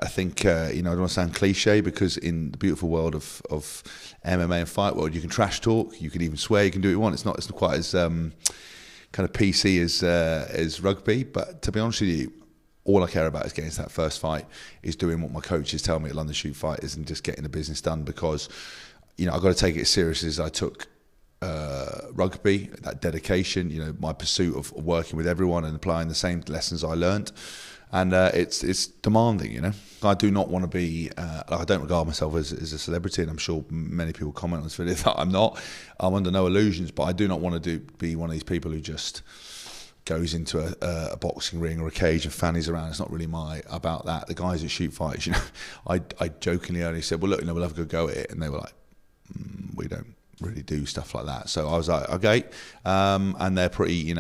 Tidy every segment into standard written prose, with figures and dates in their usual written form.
I think, I don't want to sound cliche, because in the beautiful world of MMA and fight world, you can trash talk, you can even swear, you can do what you want. It's not quite as kind of PC as rugby. But to be honest with you, all I care about is getting to that first fight, is doing what my coaches tell me at London Shoot Fighters, and just getting the business done. Because, I've got to take it as seriously as I took rugby, that dedication, my pursuit of working with everyone and applying the same lessons I learnt. And it's demanding, I do not want to be, I don't regard myself as a celebrity, and I'm sure many people comment on this video that I'm not. I'm under no illusions, but I do not want to be one of these people who just goes into a boxing ring or a cage and fannies around. It's not really about that. The guys that shoot fights, I jokingly only said, well, look, we'll have a good go at it. And they were like, we don't really do stuff like that. So I was like, okay. And they're pretty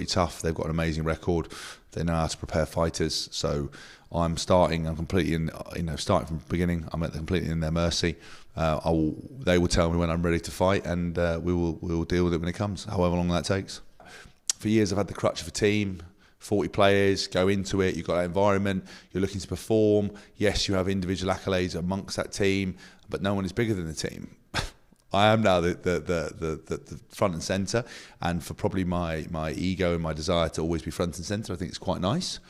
tough. They've got an amazing record. They know how to prepare fighters. So I'm completely starting from the beginning. I'm completely in their mercy. They will tell me when I'm ready to fight, and we will deal with it when it comes, however long that takes. For years, I've had the crutch of a team, 40 players, go into it, you've got that environment, you're looking to perform. Yes, you have individual accolades amongst that team, but no one is bigger than the team. I am now the front and centre, and for probably my ego and my desire to always be front and centre, I think it's quite nice.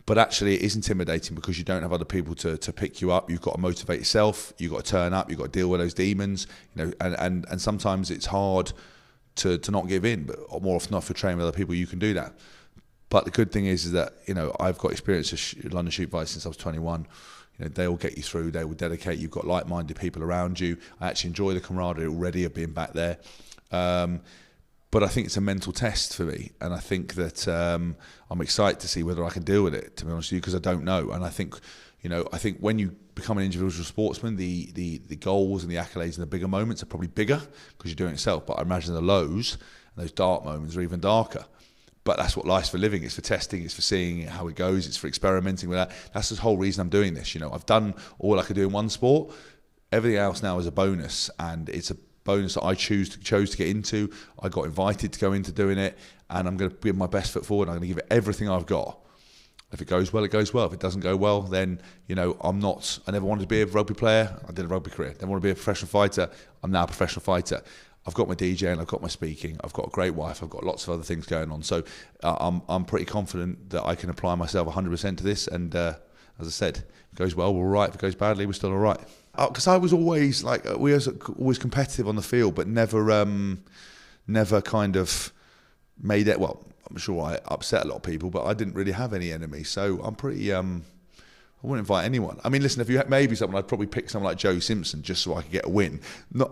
But actually, it is intimidating because you don't have other people to pick you up. You've got to motivate yourself. You've got to turn up. You've got to deal with those demons. And sometimes it's hard to not give in. But more often, if you're training with other people, you can do that. But the good thing is that I've got experience of London Shoot Fight since I was 21. They will get you through. They will dedicate. You've got like-minded people around you. I actually enjoy the camaraderie already of being back there. But I think it's a mental test for me, and I think that I'm excited to see whether I can deal with it, to be honest with you, because I don't know. And I think, when you become an individual sportsman, the goals and the accolades and the bigger moments are probably bigger because you're doing it yourself. But I imagine the lows and those dark moments are even darker. But that's what life's for living. It's for testing. It's for seeing how it goes. It's for experimenting with that. That's the whole reason I'm doing this. I've done all I could do in one sport. Everything else now is a bonus, and it's a bonus that I chose to get into. I got invited to go into doing it, and I'm going to give my best foot forward. I'm going to give it everything I've got. If it goes well, it goes well. If it doesn't go well, then I never wanted to be a rugby player. I did a rugby career. Never wanted to be a professional fighter. I'm now a professional fighter. I've got my DJing, I've got my speaking, I've got a great wife, I've got lots of other things going on. So I'm pretty confident that I can apply myself 100% to this. And as I said, if it goes well, we're all right. If it goes badly, we're still all right. Because I was always we were always competitive on the field, but never kind of made it. Well, I'm sure I upset a lot of people, but I didn't really have any enemies. So I'm pretty. I wouldn't invite anyone. I mean, listen, if you had maybe someone, I'd probably pick someone like Joe Simpson just so I could get a win.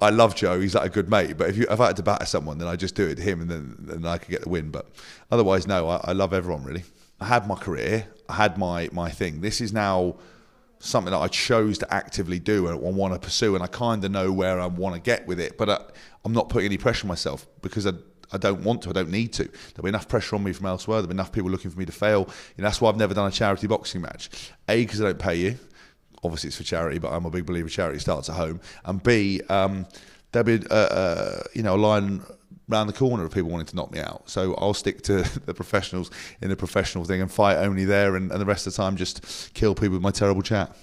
I love Joe; he's like a good mate. But if I had to batter someone, then I just do it to him, and then I could get the win. But otherwise, no, I love everyone really. I had my career, I had my thing. This is now something that I chose to actively do and want to pursue, and I kind of know where I want to get with it. But I'm not putting any pressure on myself because I don't want to, I don't need to. There'll be enough pressure on me from elsewhere. There'll be enough people looking for me to fail. That's why I've never done a charity boxing match. A, because I don't pay you. Obviously it's for charity, but I'm a big believer charity starts at home. And B, there'll be a line round the corner of people wanting to knock me out. So I'll stick to the professionals in the professional thing and fight only there, and the rest of the time just kill people with my terrible chat.